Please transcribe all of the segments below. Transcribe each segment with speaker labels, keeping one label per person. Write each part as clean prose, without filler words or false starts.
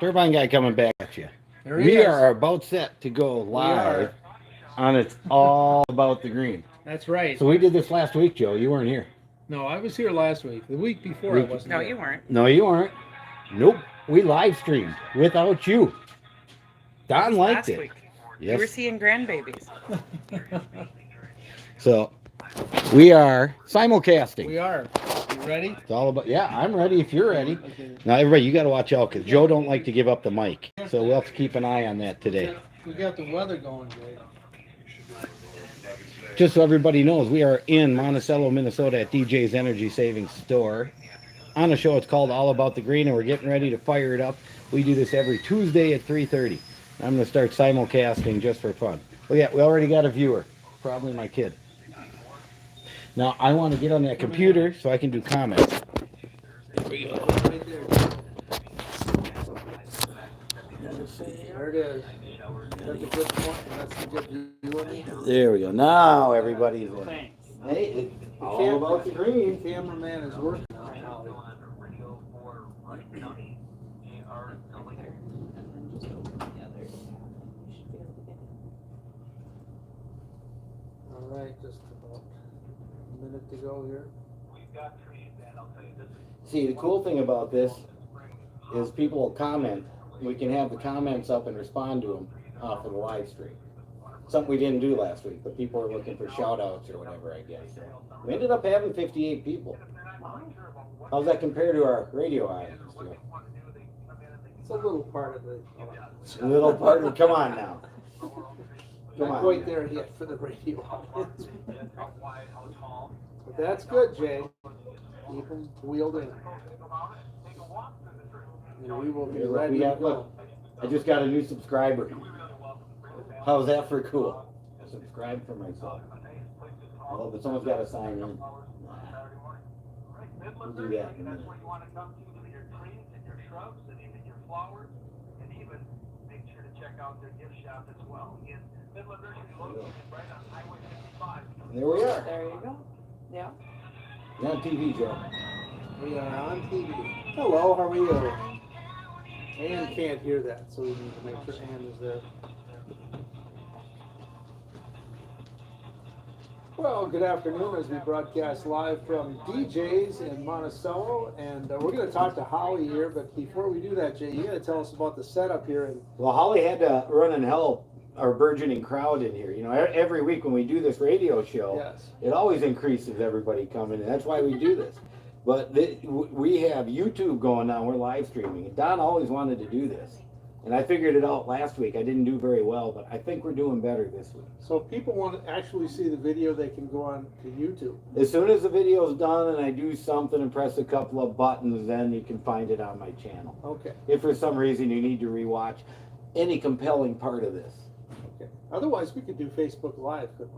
Speaker 1: Turbine guy coming back at you.
Speaker 2: There he
Speaker 1: We
Speaker 2: is.
Speaker 1: are about set to go live on It's All About the Green.
Speaker 2: That's right.
Speaker 1: So we did this last week, Joe. You weren't here.
Speaker 2: No, I was here last week. The week before I wasn't
Speaker 3: No,
Speaker 2: here.
Speaker 3: you weren't.
Speaker 1: No, you weren't. Nope. We live streamed without you. Don liked
Speaker 3: Last
Speaker 1: it.
Speaker 3: week. You were
Speaker 1: Yes.
Speaker 3: seeing grandbabies.
Speaker 1: So we are simulcasting.
Speaker 2: We are. You ready?
Speaker 1: It's all about. Yeah, I'm ready. If you're ready.
Speaker 2: Okay.
Speaker 1: Now, everybody, you got to watch out because Joe don't like to give up the mic. So we'll have to keep an eye on that today.
Speaker 2: We got the weather going, Jay.
Speaker 1: Just so everybody knows, we are in Monticello, Minnesota at DJ's Energy Savings Store on a show. It's called All About the Green, and we're getting ready to fire it up. We do this every Tuesday at 3:30. I'm going to start simulcasting just for fun. Oh yeah, we already got a viewer. Probably my kid. Now, I want to get on that computer so I can do comments.
Speaker 2: Right there. There it is. That's a good point. That's a good view.
Speaker 1: There we go. Now everybody's in. Hey, it's all about the green.
Speaker 2: The cameraman is working. All right, just about a minute to go here.
Speaker 1: See, the cool thing about this is people will comment. We can have the comments up and respond to them off of the live stream. Something we didn't do last week, but people were looking for shout outs or whatever, I guess. So we ended up having 58 people. How's that compare to our radio audience?
Speaker 2: It's a little part of the.
Speaker 1: A little part of, come on now. Come
Speaker 2: Not
Speaker 1: on.
Speaker 2: quite there yet for the radio audience. But that's good, Jay. Keep them wheeled in. And we will be
Speaker 1: Here, look,
Speaker 2: ready
Speaker 1: we
Speaker 2: to
Speaker 1: got,
Speaker 2: go.
Speaker 1: look, I just got a new subscriber. How's that for cool? I subscribed for myself. Oh, but someone's got to sign in. We'll do that in a minute. There we are.
Speaker 3: There you go. Yeah.
Speaker 1: You're on TV, Joe.
Speaker 2: We are on TV. Hello, how are you? Ann can't hear that, so we need to make sure Ann is there. Well, good afternoon as we broadcast live from DJ's in Monticello, and we're going to talk to Holly here, but before we do that, Jay, you got to tell us about the setup here. And
Speaker 1: Well, Holly had to run and help our burgeoning crowd in here. You know, every week when we do this radio show,
Speaker 2: yes,
Speaker 1: it always increases everybody coming, and that's why we do this. But we have YouTube going on. We're live streaming. Don always wanted to do this, and I figured it out last week. I didn't do very well, but I think we're doing better this week.
Speaker 2: so if people want to actually see the video, they can go on to YouTube.
Speaker 1: As soon as the video is done and I do something and press a couple of buttons, then you can find it on my channel.
Speaker 2: Okay,
Speaker 1: If for some reason you need to rewatch any compelling part of this.
Speaker 2: okay. Otherwise, we could do Facebook Live, couldn't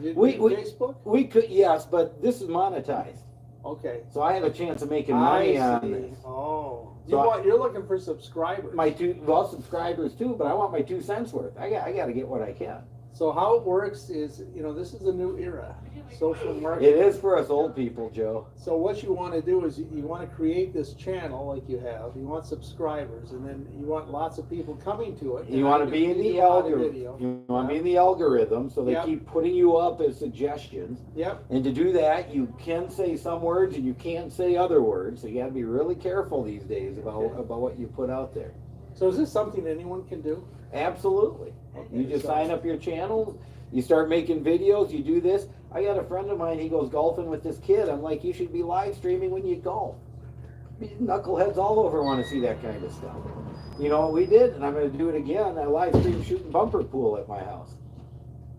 Speaker 2: we? You
Speaker 1: We-
Speaker 2: do
Speaker 1: we-
Speaker 2: Facebook?
Speaker 1: We could, yes, but this is monetized.
Speaker 2: Okay.
Speaker 1: So I have a chance of making money
Speaker 2: I
Speaker 1: on
Speaker 2: see.
Speaker 1: this.
Speaker 2: Oh,
Speaker 1: So
Speaker 2: you're looking for subscribers.
Speaker 1: My subscribers too, but I want my 2 cents worth. I got to get what I can.
Speaker 2: So how it works is, this is a new era, social marketing.
Speaker 1: It is for us old people, Joe.
Speaker 2: So what you want to do is you want to create this channel like you have. You want subscribers, and then you want lots of people coming to it.
Speaker 1: You want to be in the algorithm. You want to be in the algorithm, so they
Speaker 2: Yep.
Speaker 1: keep putting you up as suggestions.
Speaker 2: Yep.
Speaker 1: And to do that, you can say some words and you can't say other words. So you got to be really careful these days about what you put out there.
Speaker 2: So is this something anyone can do?
Speaker 1: Absolutely.
Speaker 2: Okay,
Speaker 1: You just
Speaker 2: so-
Speaker 1: sign up your channel, you start making videos, you do this. I got a friend of mine, he goes golfing with this kid. I'm like, you should be live streaming when you golf. Knuckleheads all over want to see that kind of stuff. You know what we did, and I'm going to do it again. I live stream shooting bumper pool at my house.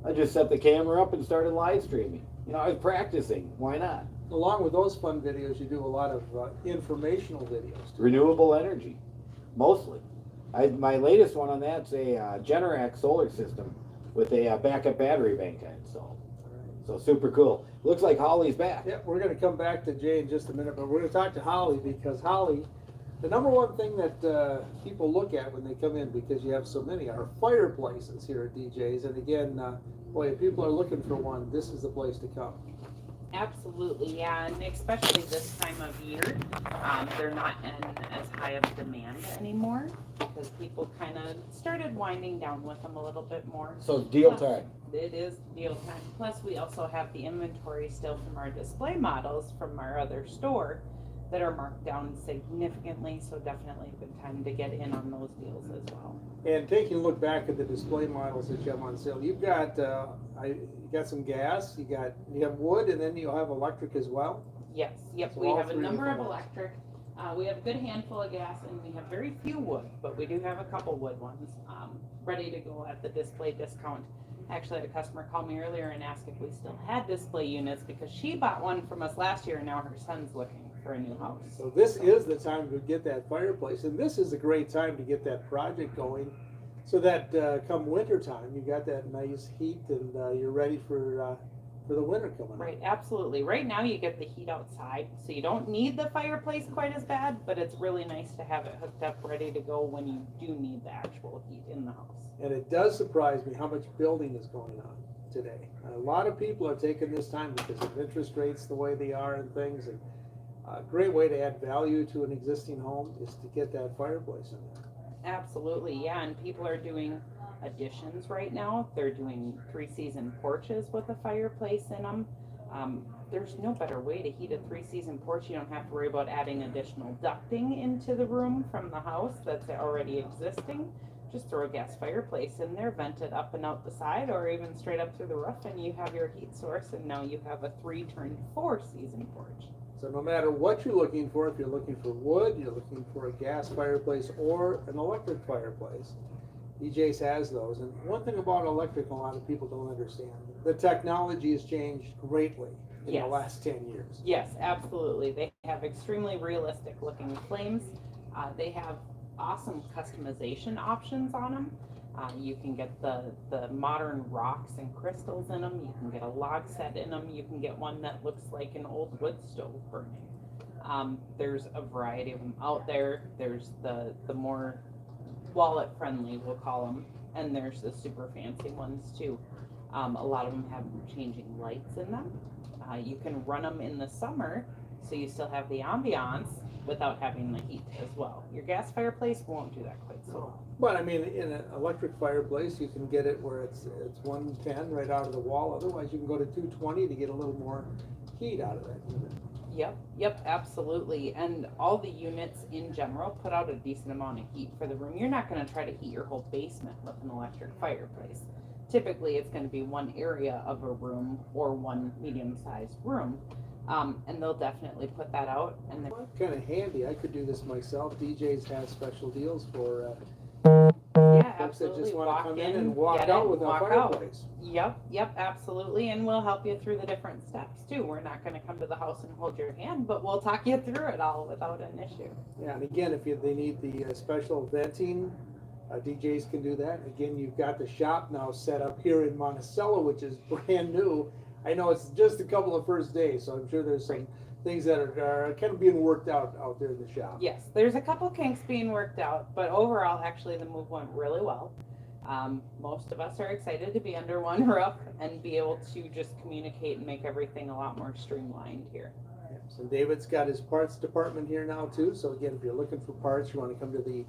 Speaker 1: I just set the camera up and started live streaming. I was practicing. Why not?
Speaker 2: Along with those fun videos, you do a lot of informational videos. Too.
Speaker 1: Renewable energy, mostly. My latest one on that's a Generac solar system with a backup battery bank I installed. So super cool. Looks like Holly's back.
Speaker 2: Yeah, we're going to come back to Jay in just a minute, but we're going to talk to Holly because Holly, the number one thing that people look at when they come in, because you have so many, are fireplaces here at DJ's. And again, boy, if people are looking for one, this is the place to come.
Speaker 4: Absolutely, yeah, and especially this time of year, they're not in as high of demand anymore because people kind of started winding down with them a little bit more.
Speaker 1: So it's deal
Speaker 4: Plus,
Speaker 1: time.
Speaker 4: it is deal time. Plus, we also have the inventory still from our display models from our other store that are marked down significantly, so definitely a good time to get in on those deals as well.
Speaker 2: And taking a look back at the display models that you have on sale, you've got you got some gas, you have wood, and then you'll have electric as well.
Speaker 4: Yes, yep,
Speaker 2: So
Speaker 4: we
Speaker 2: all
Speaker 4: have a
Speaker 2: three
Speaker 4: number of
Speaker 2: different ones.
Speaker 4: electric. We have a good handful of gas and we have very few wood, but we do have a couple wood ones ready to go at the display discount. Actually, a customer called me earlier and asked if we still had display units because she bought one from us last year and now her son's looking for a new house.
Speaker 2: So this is the time to get that fireplace, and this is a great time to get that project going, so that come winter time, you got that nice heat and you're ready for the winter coming up.
Speaker 4: Right, absolutely. Right now you get the heat outside, so you don't need the fireplace quite as bad, but it's really nice to have it hooked up ready to go when you do need the actual heat in the house.
Speaker 2: And it does surprise me how much building is going on today. A lot of people are taking this time because of interest rates the way they are and things. And a great way to add value to an existing home is to get that fireplace in there.
Speaker 4: Absolutely, yeah, and people are doing additions right now. They're doing 3-season porches with a fireplace in them. There's no better way to heat a 3-season porch. You don't have to worry about adding additional ducting into the room from the house that's already existing. Just throw a gas fireplace in there, vent it up and out the side, or even straight up through the roof, and you have your heat source, and now you have a 3-4-season porch.
Speaker 2: So no matter what you're looking for, if you're looking for wood, you're looking for a gas fireplace or an electric fireplace, DJ's has those. And one thing about electric a lot of people don't understand, the technology has changed greatly in the last 10 years.
Speaker 4: Yes, absolutely. They have extremely realistic looking flames. They have awesome customization options on them. You can get the modern rocks and crystals in them. You can get a log set in them. You can get one that looks like an old wood stove burning. There's a variety of them out there. There's the more wallet friendly, we'll call them, and there's the super fancy ones too. A lot of them have changing lights in them. You can run them in the summer, so you still have the ambiance without having the heat as well. Your gas fireplace won't do that quite so well.
Speaker 2: But I mean, in an electric fireplace, you can get it where it's 110 right out of the wall. Otherwise, you can go to 220 to get a little more heat out of that unit.
Speaker 4: Yep, absolutely. And all the units in general put out a decent amount of heat for the room. You're not going to try to heat your whole basement with an electric fireplace. Typically, it's going to be one area of a room or one medium-sized room. And they'll definitely put that out. And they're
Speaker 2: Kind of handy. I could do this myself. DJ's has special deals for
Speaker 4: yeah,
Speaker 2: folks that
Speaker 4: absolutely.
Speaker 2: just want
Speaker 4: Walk
Speaker 2: to come in
Speaker 4: in,
Speaker 2: and walk
Speaker 4: get
Speaker 2: out
Speaker 4: it,
Speaker 2: with a
Speaker 4: walk out.
Speaker 2: fireplace.
Speaker 4: Yep, absolutely. And we'll help you through the different steps too. We're not going to come to the house and hold your hand, but we'll talk you through it all without an issue.
Speaker 2: Yeah, and again, if they need the special venting, DJs can do that. Again, you've got the shop now set up here in Monticello, which is brand new. I know it's just a couple of first days, so I'm sure there's some things that are kind of being worked out there in the shop.
Speaker 4: Yes, there's a couple kinks being worked out, but overall, actually, the move went really well. Most of us are excited to be under one roof and be able to just communicate and make everything a lot more streamlined here.
Speaker 2: So David's got his parts department here now too. So again, if you're looking for parts, you want to come to the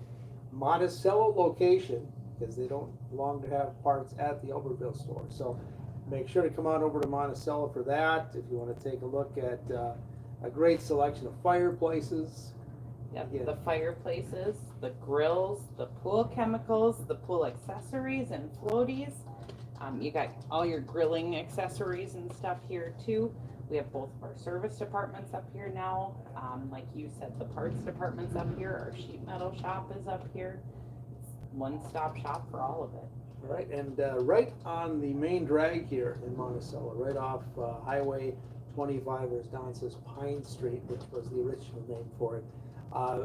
Speaker 2: Monticello location because they don't long to have parts at the Oberville store. So make sure to come on over to Monticello for that. If you want to take a look at a great selection of fireplaces.
Speaker 4: Yep,
Speaker 2: Yeah.
Speaker 4: the fireplaces, the grills, the pool chemicals, the pool accessories and floaties. You got all your grilling accessories and stuff here too. We have both of our service departments up here now. Like you said, the parts department's up here. Our sheet metal shop is up here. It's one-stop shop for all of it.
Speaker 2: All right, and right on the main drag here in Monticello, right off Highway 25, or as Don says, Pine Street, which was the original name for it.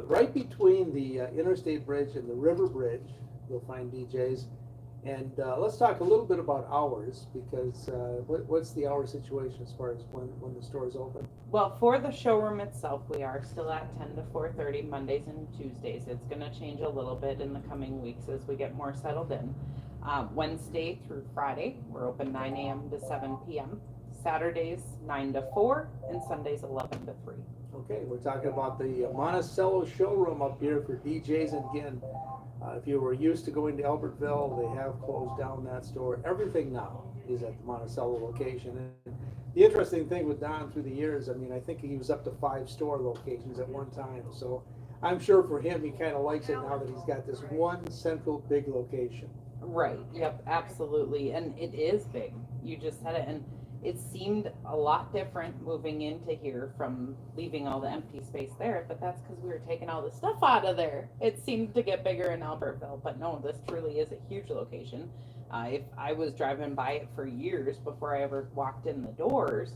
Speaker 2: Right between the Interstate Bridge and the River Bridge, you'll find DJs. And let's talk a little bit about hours, because what's the hour situation as far as when the store is open?
Speaker 4: Well, for the showroom itself, we are still at 10 to 4:30 Mondays and Tuesdays. It's going to change a little bit in the coming weeks as we get more settled in. Wednesday through Friday, we're open 9 a.m. to 7 p.m. Saturdays 9 to 4 and Sundays 11 to 3.
Speaker 2: Okay, we're talking about the Monticello showroom up here for DJs. And again, if you were used to going to Albertville, they have closed down that store. Everything now is at the Monticello location. And the interesting thing with Don through the years, I mean, I think he was up to 5 store locations at one time. So I'm sure for him, he kind of likes it now that he's got this one central big location.
Speaker 4: Right, yep, absolutely. And it is big. You just said it. And it seemed a lot different moving into here from leaving all the empty space there, but that's because we were taking all the stuff out of there. It seemed to get bigger in Albertville, but no, this truly is a huge location. If I was driving by it for years before I ever walked in the doors,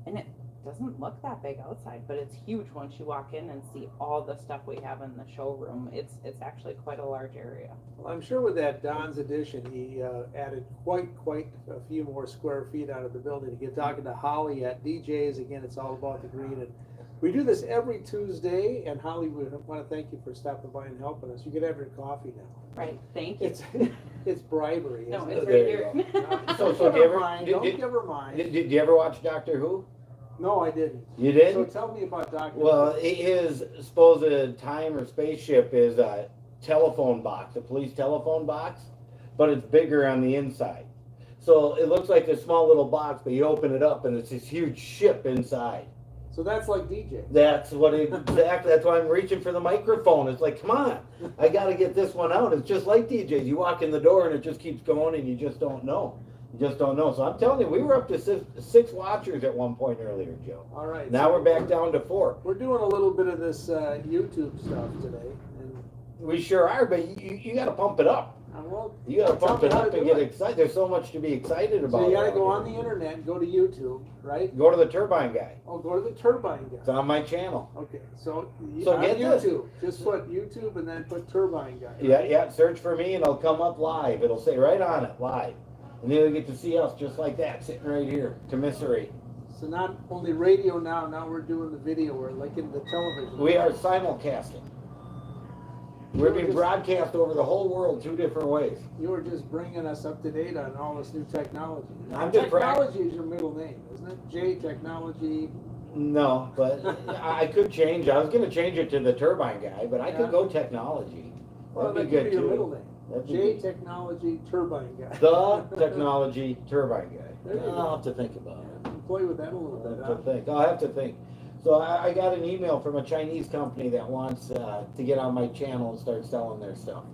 Speaker 4: and it doesn't look that big outside, but it's huge once you walk in and see all the stuff we have in the showroom. It's actually quite a large area.
Speaker 2: Well, I'm sure with that Don's addition, he added quite a few more square feet out of the building. To get talking to Holly at DJ's, again, it's all about the green. And we do this every Tuesday, and Holly, we want to thank you for stopping by and helping us. You can have your coffee now.
Speaker 4: Right, thank you.
Speaker 2: It's bribery.
Speaker 4: No,
Speaker 2: Isn't
Speaker 4: it's
Speaker 2: it?
Speaker 4: right
Speaker 1: There you
Speaker 4: here.
Speaker 1: So
Speaker 2: Don't
Speaker 1: do you ever-
Speaker 2: don't
Speaker 1: did-
Speaker 2: give her mine.
Speaker 1: Did you ever watch Doctor Who?
Speaker 2: No, I didn't.
Speaker 1: You
Speaker 2: So
Speaker 1: did?
Speaker 2: tell me about Dr.
Speaker 1: Well, his supposed time or spaceship is a telephone box, a police telephone box, but it's bigger on the inside. So it looks like a small little box, but you open it up and it's this huge ship inside.
Speaker 2: So that's like DJ.
Speaker 1: That's what exactly. That's why I'm reaching for the microphone. It's like, come on, I got to get this one out. It's just like DJs. You walk in the door and it just keeps going, and you just don't know. You just don't know. So I'm telling you, we were up to six watchers at one point earlier, Joe.
Speaker 2: All right.
Speaker 1: Now
Speaker 2: so
Speaker 1: we're back down to 4.
Speaker 2: We're doing a little bit of this YouTube stuff today, and
Speaker 1: We sure are, but you got to pump it up.
Speaker 2: well,
Speaker 1: You got to
Speaker 2: tell
Speaker 1: pump
Speaker 2: me
Speaker 1: it
Speaker 2: how
Speaker 1: up
Speaker 2: to
Speaker 1: and
Speaker 2: do
Speaker 1: get
Speaker 2: it.
Speaker 1: excited. There's so much to be excited about.
Speaker 2: So you got to go
Speaker 1: around
Speaker 2: on the
Speaker 1: here.
Speaker 2: internet and go to YouTube, right?
Speaker 1: Go to the Turbine guy.
Speaker 2: Oh, go to the Turbine
Speaker 1: It's
Speaker 2: guy.
Speaker 1: on my channel.
Speaker 2: Okay, so,
Speaker 1: So
Speaker 2: on
Speaker 1: get this.
Speaker 2: YouTube, just put YouTube and then put Turbine guy.
Speaker 1: Yeah. Search for me and it'll come up live. It'll say right on it, live. And then you'll get to see us just like that, sitting right here, commiserate.
Speaker 2: So not only radio now we're doing the video. We're like in the television.
Speaker 1: We are simulcasting. We're being broadcast over the whole world 2 different ways.
Speaker 2: You were just bringing us up to date on all this new technology.
Speaker 1: I'm just
Speaker 2: Technology is your middle name, isn't it? J Technology.
Speaker 1: No, but I could change. I was going to change it to the Turbine guy, but I
Speaker 2: Yeah.
Speaker 1: could go technology.
Speaker 2: Well,
Speaker 1: That'd
Speaker 2: that
Speaker 1: be
Speaker 2: could be
Speaker 1: good
Speaker 2: your middle
Speaker 1: too.
Speaker 2: name.
Speaker 1: That'd be
Speaker 2: J
Speaker 1: good.
Speaker 2: Technology Turbine guy.
Speaker 1: The Technology Turbine guy.
Speaker 2: There you go.
Speaker 1: I'll have to think about it.
Speaker 2: Play with that a little
Speaker 1: I'll
Speaker 2: bit.
Speaker 1: have to think. I'll have to think. So I got an email from a Chinese company that wants to get on my channel and start selling their stuff.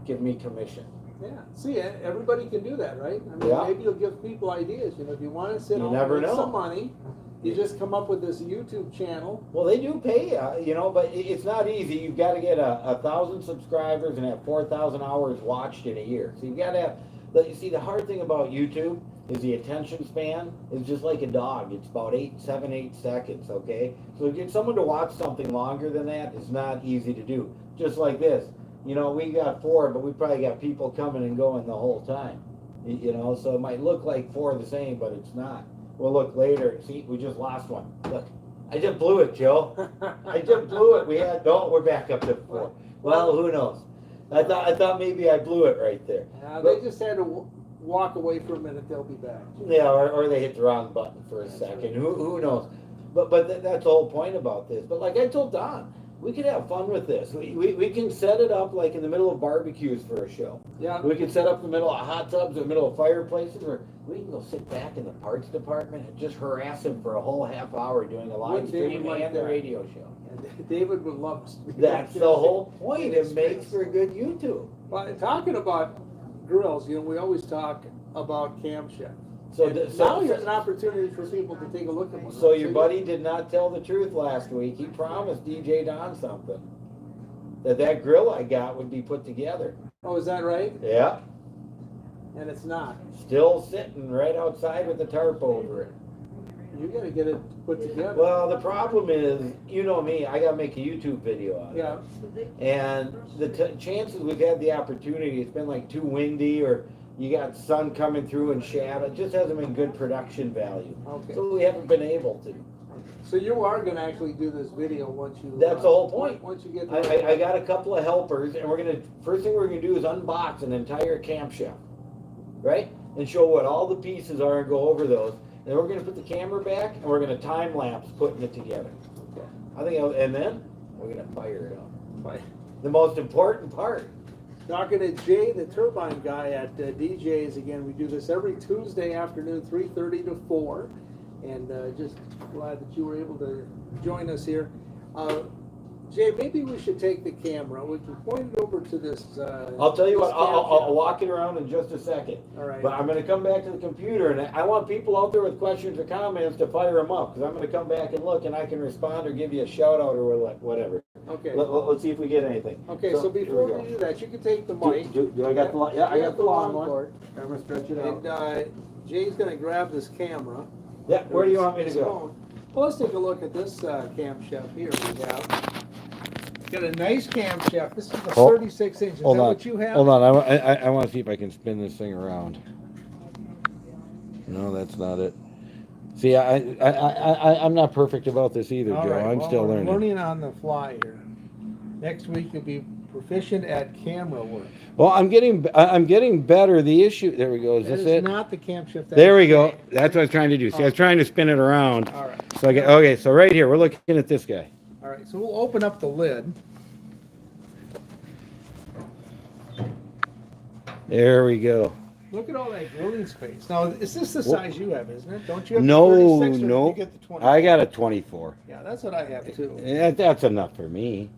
Speaker 1: Give me commission.
Speaker 2: Yeah. See, everybody can do that, right? I mean,
Speaker 1: Yeah.
Speaker 2: maybe you'll give people ideas. You know, if you want to sit
Speaker 1: You
Speaker 2: home
Speaker 1: never
Speaker 2: and make
Speaker 1: know.
Speaker 2: some money, you just come up with this YouTube channel.
Speaker 1: Well, they do pay, but it's not easy. You've got to get 1,000 subscribers and have 4,000 hours watched in a year. So you've got to have. But you see, the hard thing about YouTube is the attention span is just like a dog. It's about 7, 8 seconds. Okay, so to get someone to watch something longer than that is not easy to do. Just like this, we got 4, but we probably got people coming and going the whole time. So it might look like 4 the same, but it's not. We'll look later. See, we just lost one. Look, I just blew it, Joe. I just blew it. We're back up to 4. Well, who knows? I thought maybe I blew it right there.
Speaker 2: They just had to walk away for a minute. They'll be back.
Speaker 1: Yeah, or they hit the wrong button for a second. Who knows? But that's the whole point about this. But like I told Don, we could have fun with this. We can set it up like in the middle of barbecues for a show.
Speaker 2: Yeah.
Speaker 1: We can set up in the middle of hot tubs, in the middle of fireplaces, or we can go sit back in the parts department and just harass him for a whole half hour doing a live
Speaker 2: Wouldn't David
Speaker 1: stream
Speaker 2: like
Speaker 1: and the
Speaker 2: that?
Speaker 1: radio show.
Speaker 2: And David would love us.
Speaker 1: That's the whole point. It makes for good YouTube.
Speaker 2: Well, talking about grills, we always talk about camshaft.
Speaker 1: So,
Speaker 2: And now here's an opportunity for people to take a look at one.
Speaker 1: So your buddy did not tell the truth last week. He promised DJ Don something. That grill I got would be put together.
Speaker 2: Oh, is that right?
Speaker 1: Yeah.
Speaker 2: And it's not.
Speaker 1: Still sitting right outside with the tarp over it.
Speaker 2: You gotta get it put together.
Speaker 1: Well, the problem is, you know me, I gotta make a YouTube video on it.
Speaker 2: Yeah.
Speaker 1: And the chances we've had the opportunity, it's been like too windy or you got sun coming through and shadow. It just hasn't been good production value.
Speaker 2: Okay.
Speaker 1: So we haven't been able to.
Speaker 2: So you are gonna actually do this video once you.
Speaker 1: That's the whole point.
Speaker 2: Once you get.
Speaker 1: I got a couple of helpers, and first thing we're gonna do is unbox an entire camshaft, right? And show what all the pieces are and go over those. then we're gonna put the camera back, and we're gonna time lapse putting it together. And then we're gonna fire it up. The most important part.
Speaker 2: Talking to Jay, the turbine guy at DJ's again. We do this every Tuesday afternoon, 3:30 to 4. And just glad that you were able to join us here. Jay, maybe we should take the camera. We can point it over to this.
Speaker 1: I'll tell you
Speaker 2: this
Speaker 1: what, I'll
Speaker 2: camera.
Speaker 1: walk it around in just a second.
Speaker 2: All right.
Speaker 1: But I'm gonna come back to the computer, and I want people out there with questions or comments to fire them up, because I'm gonna come back and look, and I can respond or give you a shout out or whatever.
Speaker 2: Okay.
Speaker 1: Let's see if we get anything.
Speaker 2: Okay, so
Speaker 1: here
Speaker 2: before
Speaker 1: we
Speaker 2: we
Speaker 1: go.
Speaker 2: do that, you can take the mic.
Speaker 1: Do I got the long? Yeah, I got the long one.
Speaker 2: cord.
Speaker 1: I'm gonna stretch it out.
Speaker 2: And Jay's gonna grab this camera.
Speaker 1: Yeah, where do you want me to
Speaker 2: His
Speaker 1: go?
Speaker 2: phone. Well, let's take a look at this camshaft here we have. Got a nice camshaft. This is a 36 inches. Is that what you have?
Speaker 1: Hold on. I want to see if I can spin this thing around. No, that's not it. See, I'm not perfect about this either,
Speaker 2: All
Speaker 1: Joe.
Speaker 2: right,
Speaker 1: I'm
Speaker 2: well,
Speaker 1: still
Speaker 2: we're
Speaker 1: learning.
Speaker 2: learning on the fly here. Next week you'll be proficient at camera work.
Speaker 1: Well, I'm getting better. The issue. There we go. Is
Speaker 2: That
Speaker 1: this
Speaker 2: is
Speaker 1: it?
Speaker 2: not the camshaft. that
Speaker 1: There we
Speaker 2: is-
Speaker 1: go. That's what I was trying to do. See, I was trying to spin it around.
Speaker 2: All right.
Speaker 1: So I get okay. So right here, we're looking at this guy.
Speaker 2: All right, so we'll open up the lid.
Speaker 1: There we go.
Speaker 2: Look at all that grilling space. Now, is this the size you have, isn't it? Don't you have
Speaker 1: No,
Speaker 2: the 36 or did
Speaker 1: no.
Speaker 2: you get the 20?
Speaker 1: I got a 24.
Speaker 2: Yeah, that's what I have too.
Speaker 1: That's enough for me.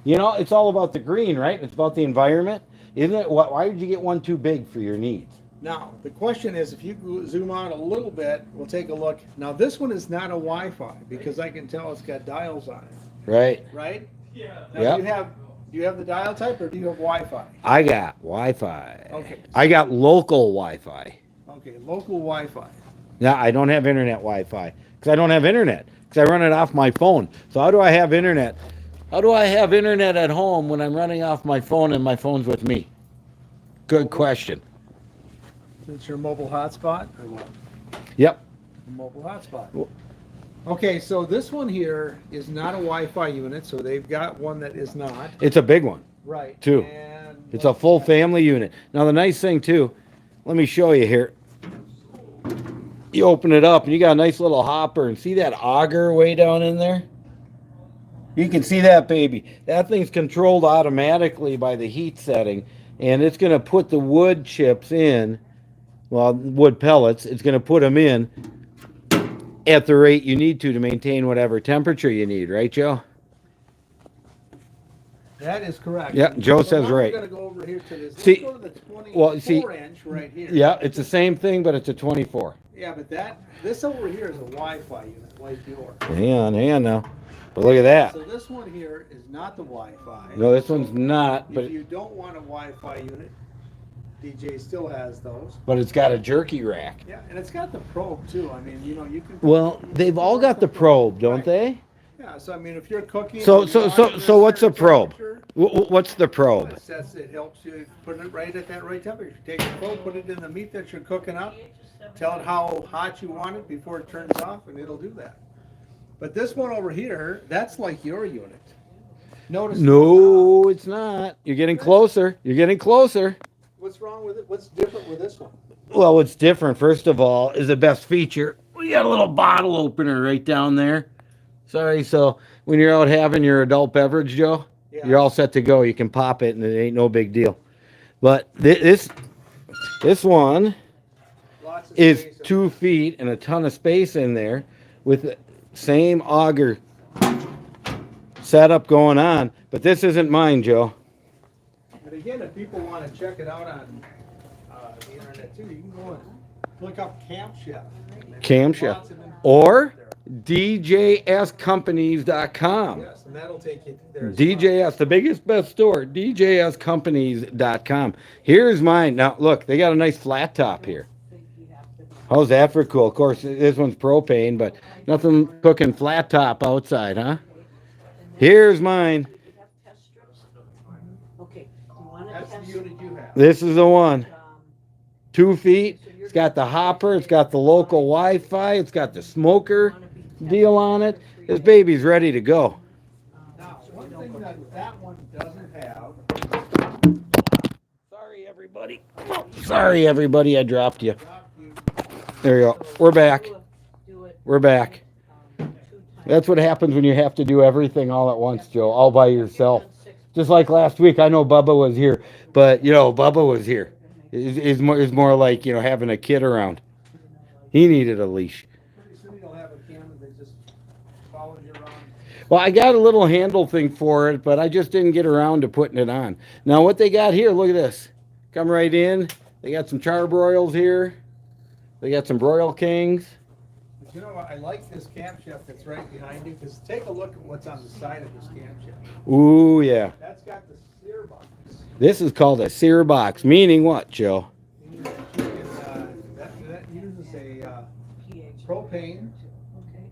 Speaker 1: You know, it's all about the green, right? It's about the environment, isn't it? Why did you get one too big for your needs?
Speaker 2: Now, the question is, if you zoom out a little bit, we'll take a look. Now, this one is not a Wi-Fi because I can tell it's got dials on it,
Speaker 1: Right?
Speaker 2: right? Yeah. Now,
Speaker 1: Yep.
Speaker 2: do you have the dial type or do you have Wi-Fi?
Speaker 1: I got Wi-Fi.
Speaker 2: Okay.
Speaker 1: I got local Wi-Fi.
Speaker 2: Okay, local Wi-Fi.
Speaker 1: Now, I don't have internet Wi-Fi because I don't have internet because I run it off my phone. So how do I have internet? How do I have internet at home when I'm running off my phone and my phone's with me? Good question.
Speaker 2: It's your mobile hotspot or what?
Speaker 1: Yep.
Speaker 2: Mobile hotspot. Okay, so this one here is not a Wi-Fi unit, so they've got one that is not.
Speaker 1: It's a big one.
Speaker 2: Right.
Speaker 1: Too.
Speaker 2: And
Speaker 1: It's a full family unit. Now the nice thing too, let me show you here. You open it up and you got a nice little hopper, and see that auger way down in there? You can see that baby. That thing's controlled automatically by the heat setting, and it's gonna put the wood chips in, well, wood pellets, it's gonna put them in at the rate you need to maintain whatever temperature you need, right, Joe?
Speaker 2: That is correct.
Speaker 1: Yeah, Joe
Speaker 2: So
Speaker 1: says
Speaker 2: now
Speaker 1: right.
Speaker 2: We're gonna go over here to this.
Speaker 1: See-
Speaker 2: Let's go to the 24-inch right here.
Speaker 1: Yeah, it's the same thing, but it's a 24.
Speaker 2: Yeah, but this over here is a Wi-Fi unit, like yours.
Speaker 1: Hang on now. But look at that.
Speaker 2: So this one here is not the Wi-Fi.
Speaker 1: No, this one's not,
Speaker 2: If
Speaker 1: but
Speaker 2: you don't want a Wi-Fi unit, DJ still has those.
Speaker 1: it's got a jerky rack.
Speaker 2: Yeah, and it's got the probe too. I mean, you know, you can.
Speaker 1: Well, they've all got the probe, don't
Speaker 2: Right.
Speaker 1: they?
Speaker 2: Yeah, so I mean, if you're cooking.
Speaker 1: So
Speaker 2: and you want it at a
Speaker 1: what's the
Speaker 2: certain
Speaker 1: probe?
Speaker 2: temperature,
Speaker 1: What's the probe?
Speaker 2: it helps you put it right at that right temperature. Take the probe, put it in the meat that you're cooking up, tell it how hot you want it before it turns off, and it'll do that. But this one over here, that's like your unit. Notice.
Speaker 1: No, it's not. You're getting closer. You're getting closer.
Speaker 2: What's wrong with it? What's different with this one?
Speaker 1: Well, what's different, first of all, is the best feature. We got a little bottle opener right down there. Sorry, so when you're out having your adult beverage, Joe,
Speaker 2: Yeah.
Speaker 1: you're all set to go. You can pop it, and it ain't no big deal. But this one
Speaker 2: Lots of
Speaker 1: is
Speaker 2: space.
Speaker 1: 2 feet and a ton of space in there with the same auger setup going on. But this isn't mine, Joe.
Speaker 2: But again, if people want to check it out on the internet too, you can go and look up Camshaft.
Speaker 1: Camshaft.
Speaker 2: Lots of information
Speaker 1: Or
Speaker 2: there.
Speaker 1: DJScompanies.com.
Speaker 2: Yes, and that'll take you there. as
Speaker 1: DJS, the biggest, best store, DJScompanies.com. Here's mine. Now, look, they got a nice flat top here. How's that for cool? Of course, this one's propane, but nothing cooking flat top outside, huh? Here's mine.
Speaker 3: Okay.
Speaker 2: well. That's the unit you have.
Speaker 1: This is the one. 2 feet. It's got the hopper. It's got the local Wi-Fi. It's got the smoker deal on it. This baby's ready to go.
Speaker 2: Now, one thing that one doesn't have.
Speaker 1: Sorry, everybody. Sorry, everybody. I dropped you. There you go. We're back. We're back. That's what happens when you have to do everything all at once, Joe, all by yourself. Just like last week, I know Bubba was here, but Bubba was here. It's more like having a kid around. He needed a leash.
Speaker 2: Pretty soon you'll have a camera that just follows you around.
Speaker 1: Well, I got a little handle thing for it, but I just didn't get around to putting it on. Now, what they got here, look at this. Come right in. They got some charbroils here. They got some broil kings.
Speaker 2: But you know what? I like this camshaft that's right behind you, because take a look at what's on the side of this camshaft.
Speaker 1: Ooh, yeah.
Speaker 2: That's got the sear box.
Speaker 1: This is called a sear box, meaning what, Joe?
Speaker 2: That uses a propane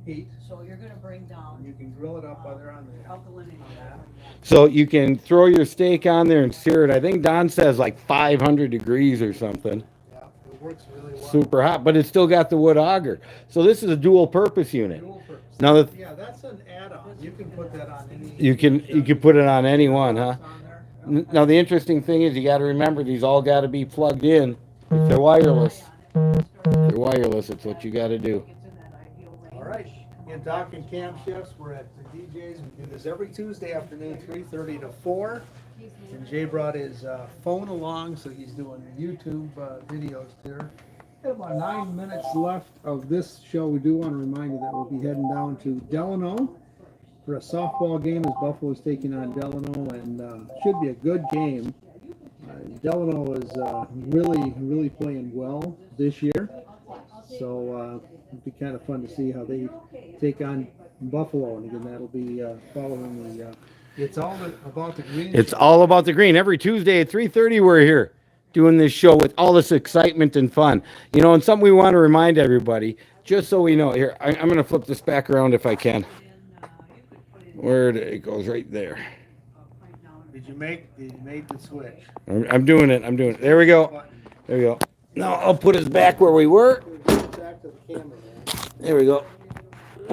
Speaker 2: heat.
Speaker 5: So you're gonna bring down
Speaker 2: You can grill it up while they're on the
Speaker 5: alkalinity on that.
Speaker 1: So you can throw your steak on there and sear it. I think Don says like 500 degrees or something.
Speaker 2: Yeah, it works really well.
Speaker 1: Super hot, but it's still got the wood auger. So this is a dual purpose unit.
Speaker 2: Dual purpose.
Speaker 1: Now
Speaker 2: Yeah, that's an add-on. You can put that on any.
Speaker 1: you can put it on any one, huh?
Speaker 2: On there.
Speaker 1: Now the interesting thing is you got to remember these all got to be plugged in. If they're wireless, it's what you got to do.
Speaker 2: All right. In Talking Camshafts, we're at the DJ's. We do this every Tuesday afternoon, 3:30 to 4. And Jay brought his phone along, so he's doing YouTube videos there. We have about 9 minutes left of this show. We do want to remind you that we'll be heading down to Delano for a softball game as Buffalo is taking on Delano, and should be a good game. Delano is really playing well this year, so it'd be kind of fun to see how they take on Buffalo, and again that'll be following the. It's all about the green.
Speaker 1: It's all about the green. Every Tuesday at 3:30 we're here doing this show with all this excitement and fun. And something we want to remind everybody, just so we know. Here, I'm going to flip this back around if I can. Where it goes right there.
Speaker 2: Did you make the switch?
Speaker 1: I'm doing it. There we go. There we go. Now I'll put us back where we were.
Speaker 2: Back to the camera, man.
Speaker 1: There we go.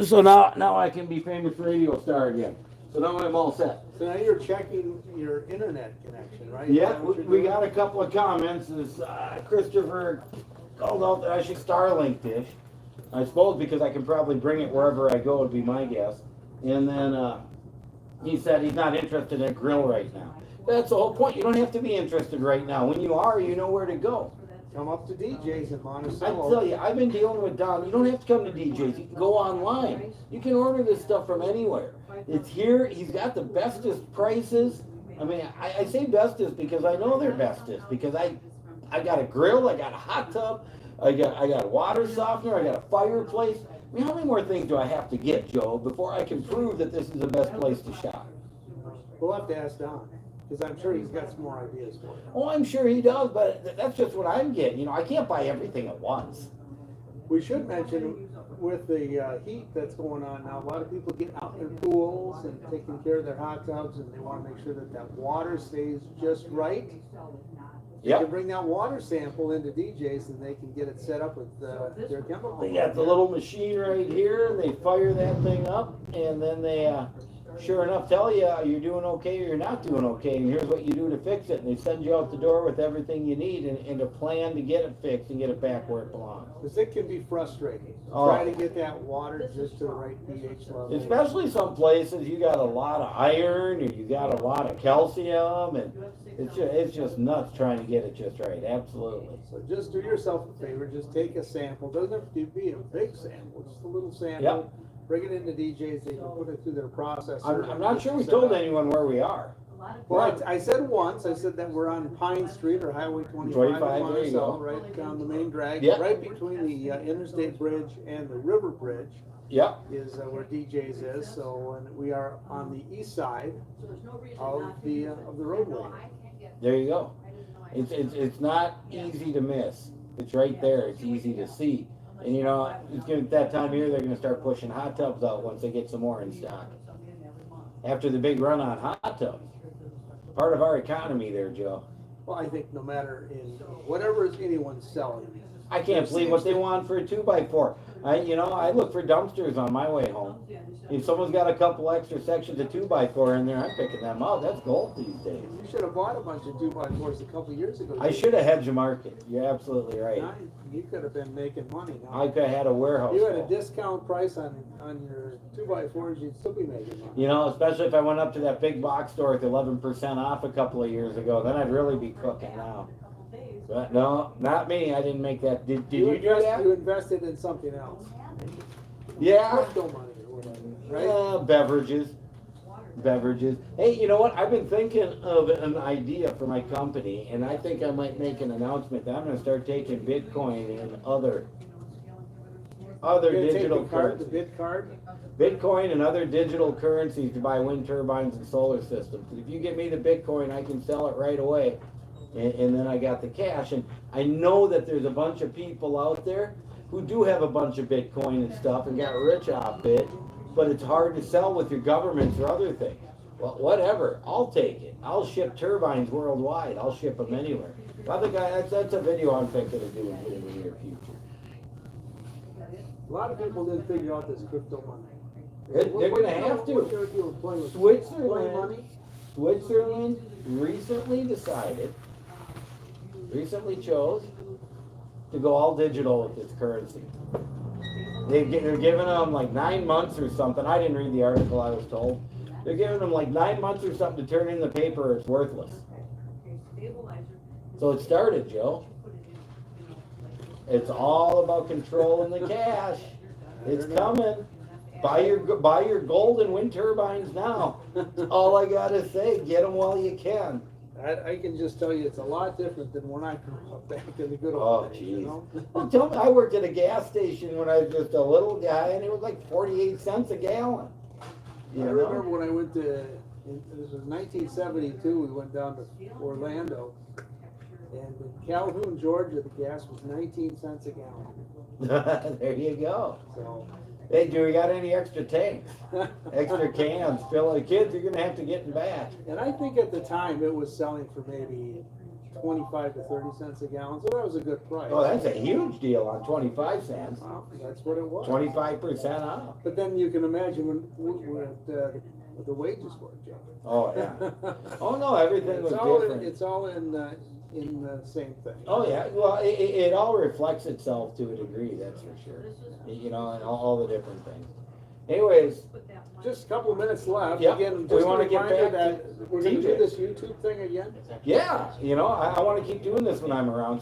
Speaker 1: So now I can be famous radio star again. So now I'm all set.
Speaker 2: So now you're checking your internet connection, right?
Speaker 1: Yeah,
Speaker 2: Is that what you're
Speaker 1: we
Speaker 2: doing?
Speaker 1: got a couple of comments. Christopher called out that I should Starlink dish. I suppose because I can probably bring it wherever I go would be my guess. And then he said he's not interested in a grill right now. That's the whole point. You don't have to be interested right now. When you are, you know where to go.
Speaker 2: Come up to DJ's in
Speaker 1: I
Speaker 2: Monticello.
Speaker 1: tell you, I've been dealing with Don. You don't have to come to DJ's. You can go online. You can order this stuff from anywhere. It's here. He's got the bestest prices. I mean, I say bestest because I know they're bestest because I got a grill, I got a hot tub, I got a water softener, I got a fireplace. I mean, how many more things do I have to get, Joe, before I can prove that this is the best place to shop?
Speaker 2: We'll have to ask Don, because I'm sure he's got some more ideas for you.
Speaker 1: Oh, I'm sure he does, but that's just what I'm getting. I can't buy everything at once.
Speaker 2: We should mention with the heat that's going on now, a lot of people get out in their pools and taking care of their hot tubs, and they want to make sure that that water stays just right. You
Speaker 1: Yep.
Speaker 2: can bring that water sample into DJ's and they can get it set up with their chemical.
Speaker 1: They got the little machine right here, they fire that thing up, and then they, sure enough, tell you you're doing okay or you're not doing okay, and here's what you do to fix it, and they send you out the door with everything you need and a plan to get it fixed and get it back where it belongs.
Speaker 2: Because it can be frustrating.
Speaker 1: Oh.
Speaker 2: Try to get that water just to the right pH level.
Speaker 1: Especially some places you got a lot of iron, or you got a lot of calcium, and it's just nuts trying to get it just right, absolutely.
Speaker 2: So just do yourself a favor, just take a sample. Doesn't have to be a big sample, just a little sample.
Speaker 1: Yep.
Speaker 2: Bring it into DJ's, they can put it through their processor.
Speaker 1: I'm not sure we
Speaker 2: Set
Speaker 1: told
Speaker 2: up.
Speaker 1: anyone where we are.
Speaker 2: Well, I said once, I said that we're on Pine Street or Highway 25 in
Speaker 1: 25, there you
Speaker 2: Monticello,
Speaker 1: go.
Speaker 2: right down the main drag,
Speaker 1: Yep.
Speaker 2: right between the Interstate Bridge and the River Bridge
Speaker 1: Yep.
Speaker 2: is where DJ's is. So and we are on the east side of the roadway.
Speaker 1: There you go. It's not easy to miss. It's right there. It's easy to see. And it's gonna that time of year they're gonna start pushing hot tubs out once they get some more in stock. After the big run on hot tubs. Part of our economy there, Joe.
Speaker 2: Well, I think no matter in whatever is anyone's selling,
Speaker 1: I can't believe what they want for a 2x4. I look for dumpsters on my way home. If someone's got a couple extra sections of 2x4 in there, I'm picking them out. That's gold these days.
Speaker 2: You should have bought a bunch of 2x4s a couple years ago.
Speaker 1: I should have hedged the market. You're absolutely right.
Speaker 2: Now, you could have been making money now.
Speaker 1: I could have had a warehouse.
Speaker 2: If you had a
Speaker 1: full.
Speaker 2: discount price on your 2x4s, you'd still be making money.
Speaker 1: Especially if I went up to that big box store with 11% off a couple of years ago, then I'd really be cooking now. But no, not me. I didn't make that. Did you do that?
Speaker 2: You invested in something else.
Speaker 1: Yeah.
Speaker 2: Crypto money or whatever, right?
Speaker 1: Beverages. Hey, you know what? I've been thinking of an idea for my company, and I think I might make an announcement that I'm going to start taking Bitcoin and other
Speaker 2: You're gonna take
Speaker 1: digital
Speaker 2: the card,
Speaker 1: currencies.
Speaker 2: the bid card.
Speaker 1: Bitcoin and other digital currencies to buy wind turbines and solar systems. If you give me the Bitcoin, I can sell it right away, and then I got the cash. And I know that there's a bunch of people out there who do have a bunch of Bitcoin and stuff and got rich off it, but it's hard to sell with your governments or other things. Well, whatever, I'll take it. I'll ship turbines worldwide. I'll ship them anywhere. I think that's a video I'm thinking of doing in the near future.
Speaker 2: A lot of people didn't figure out this crypto money.
Speaker 1: They're gonna have to.
Speaker 2: What's your deal with playing with
Speaker 1: Switzerland,
Speaker 2: money?
Speaker 1: Switzerland recently chose to go all digital with its currency. They're giving them like 9 months or something. I didn't read the article, I was told. They're giving them like 9 months or something to turn in the paper. It's worthless. So it started, Joe. It's all about controlling the cash. It's coming. Buy your gold and wind turbines now. That's all I gotta say. Get them while you can.
Speaker 2: I can just tell you, it's a lot different than when I grew up back in the good
Speaker 1: Oh,
Speaker 2: old days,
Speaker 1: geez.
Speaker 2: you know?
Speaker 1: Well, tell me, I worked at a gas station when I was just a little guy, and it was like 48 cents a gallon.
Speaker 2: I remember when I went to, this was 1972, we went down to Orlando, and in Calhoun, Georgia, the gas was 19 cents a gallon.
Speaker 1: There you go.
Speaker 2: So,
Speaker 1: Hey, do we got any extra tanks? Extra cans? Fill the kids, you're gonna have to get them back.
Speaker 2: and I think at the time it was selling for maybe 25 to 30 cents a gallon, so that was a good price.
Speaker 1: Oh, that's a huge deal on 25 cents.
Speaker 2: Well, that's what it was.
Speaker 1: 25% off.
Speaker 2: But then you can imagine when the wages were, Joe.
Speaker 1: Oh, yeah. Oh, no, everything was different.
Speaker 2: It's all in the same thing.
Speaker 1: Oh, yeah, well, it all reflects itself to a degree, that's for sure. And all the different things. Anyways,
Speaker 2: Just a couple of minutes left.
Speaker 1: Yep.
Speaker 2: Again,
Speaker 1: We
Speaker 2: just a
Speaker 1: wanna get
Speaker 2: reminder
Speaker 1: back to
Speaker 2: that we're gonna do
Speaker 1: TJ.
Speaker 2: this YouTube thing again.
Speaker 1: yeah, I want to keep doing this when I'm around,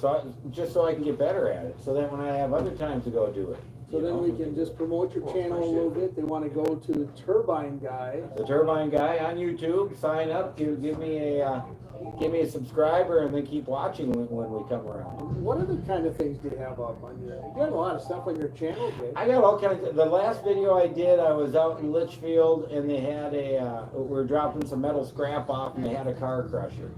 Speaker 1: just so I can get better at it, so that when I have other times to go do it.
Speaker 2: So then we can just promote your channel a little bit. They wanna go to Turbine Guy.
Speaker 1: The Turbine Guy on YouTube, sign up, give me a subscriber, and then keep watching when we come around.
Speaker 2: What other kind of things do you have up on your, you got a lot of stuff on your channel, Jake.
Speaker 1: I got all kinds the last video I did, I was out in Litchfield, and they had we were dropping some metal scrap off, and they had a car crusher.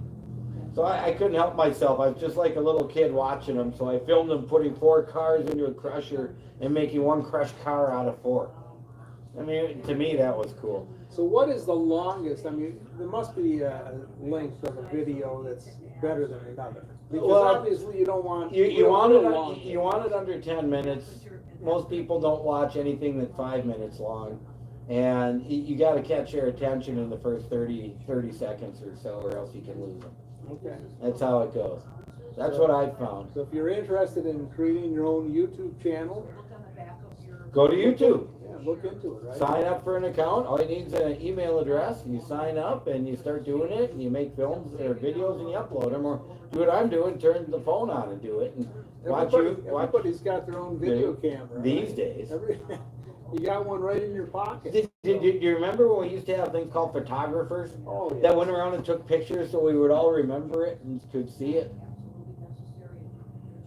Speaker 1: So I couldn't help myself. I was just like a little kid watching them. So I filmed them putting 4 cars into a crusher and making one crushed car out of 4. I mean, to me, that was cool.
Speaker 2: So what is the longest, I mean, there must be a length of a video that's better than another. Because
Speaker 1: Well,
Speaker 2: obviously you don't want.
Speaker 1: You
Speaker 2: real
Speaker 1: want
Speaker 2: long
Speaker 1: it you want it under 10 minutes. Most people don't watch anything that's 5 minutes long. And you got to catch their attention in the first 30 seconds or so, or else you can lose them.
Speaker 2: Okay.
Speaker 1: That's how it goes. That's what I found.
Speaker 2: So if you're interested in creating your own YouTube channel,
Speaker 1: Go to YouTube.
Speaker 2: yeah, look into it, right?
Speaker 1: Sign up for an account. All you need is an email address. You sign up and you start doing it, and you make films or videos and you upload them, or do what I'm doing, turn the phone on and do it, and watch
Speaker 2: Everybody's got their own video camera.
Speaker 1: these
Speaker 2: right?
Speaker 1: days.
Speaker 2: You got one right in your pocket.
Speaker 1: Do you remember when we used to have things called photographers
Speaker 2: Oh, yeah.
Speaker 1: that went around and took pictures so we would all remember it and could see it?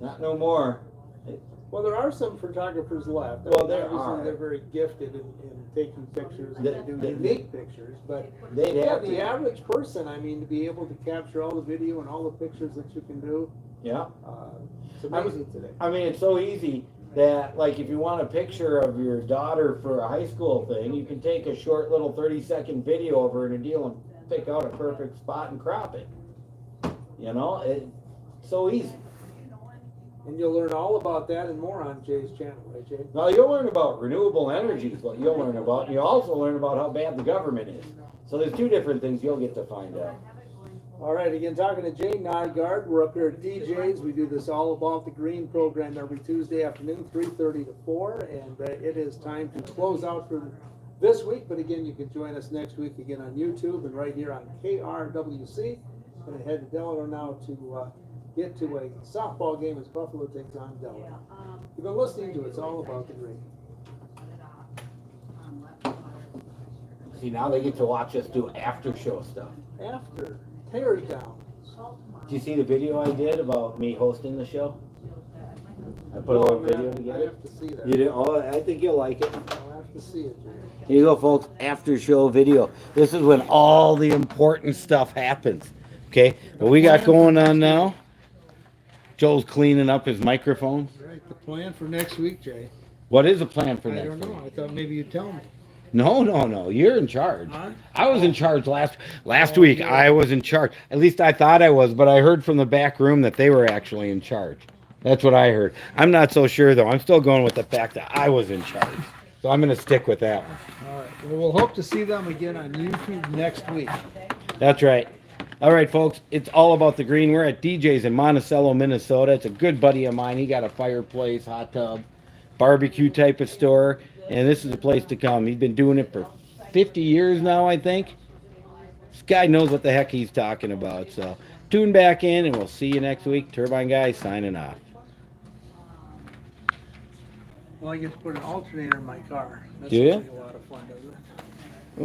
Speaker 1: Not no more.
Speaker 2: Well, there are some photographers left.
Speaker 1: Well, there
Speaker 2: Obviously,
Speaker 1: are.
Speaker 2: They're very gifted in taking pictures and they do
Speaker 1: The-
Speaker 2: unique pictures, but
Speaker 1: They'd
Speaker 2: yeah,
Speaker 1: have
Speaker 2: the
Speaker 1: to.
Speaker 2: average person, I mean, to be able to capture all the video and all the pictures that you can do,
Speaker 1: Yeah.
Speaker 2: it's amazing today.
Speaker 1: I mean, it's so easy that, like, if you want a picture of your daughter for a high school thing, you can take a short little 30-second video of her in a deal and pick out a perfect spot and crop it. It's so easy.
Speaker 2: And you'll learn all about that and more on Jay's channel, right, Jay?
Speaker 1: Now, you'll learn about renewable energy is what you'll learn about, and you'll also learn about how bad the government is. So there's two different things you'll get to find out.
Speaker 2: All right, again, talking to Jay Nygaard. We're up here at DJ's. We do this All About the Green program every Tuesday afternoon, 3:30 to 4. And it is time to close out for this week. But again, you can join us next week again on YouTube and right here on KRWC. Going to head to Delaware now to get to a softball game as Buffalo takes on Delaware. You've been listening to It's All About the Green.
Speaker 1: See, now they get to watch us do after show stuff.
Speaker 2: After, tear it down.
Speaker 1: Did you see the video I did about me hosting the show? I put a little video
Speaker 2: I
Speaker 1: together.
Speaker 2: have to see that.
Speaker 1: You didn't? Oh, I think you'll like it.
Speaker 2: I'll have to see it, Jay.
Speaker 1: Here you go, folks. After show video. This is when all the important stuff happens. Okay, what we got going on now? Joel's cleaning up his microphone.
Speaker 2: Right, the plan for next week, Jay.
Speaker 1: What is the plan for
Speaker 2: I
Speaker 1: next
Speaker 2: don't know.
Speaker 1: week?
Speaker 2: I thought maybe you'd tell me.
Speaker 1: No. You're in charge.
Speaker 2: Huh?
Speaker 1: I was in charge last week.
Speaker 2: yeah.
Speaker 1: I was in charge. At least I thought I was, but I heard from the back room that they were actually in charge. That's what I heard. I'm not so sure though. I'm still going with the fact that I was in charge. So I'm going to stick with that one.
Speaker 2: All right. Well, we'll hope to see them again on YouTube next week.
Speaker 1: That's right. All right, folks. It's all about the green. We're at DJ's in Monticello, Minnesota. It's a good buddy of mine. He got a fireplace, hot tub, barbecue type of store. And this is a place to come. He's been doing it for 50 years now, I think. This guy knows what the heck he's talking about. So tune back in, and we'll see you next week. Turbine Guy signing off.
Speaker 2: Well, I get to put an alternator in my car. That's
Speaker 1: Do ya?
Speaker 2: a lot of fun, doesn't it?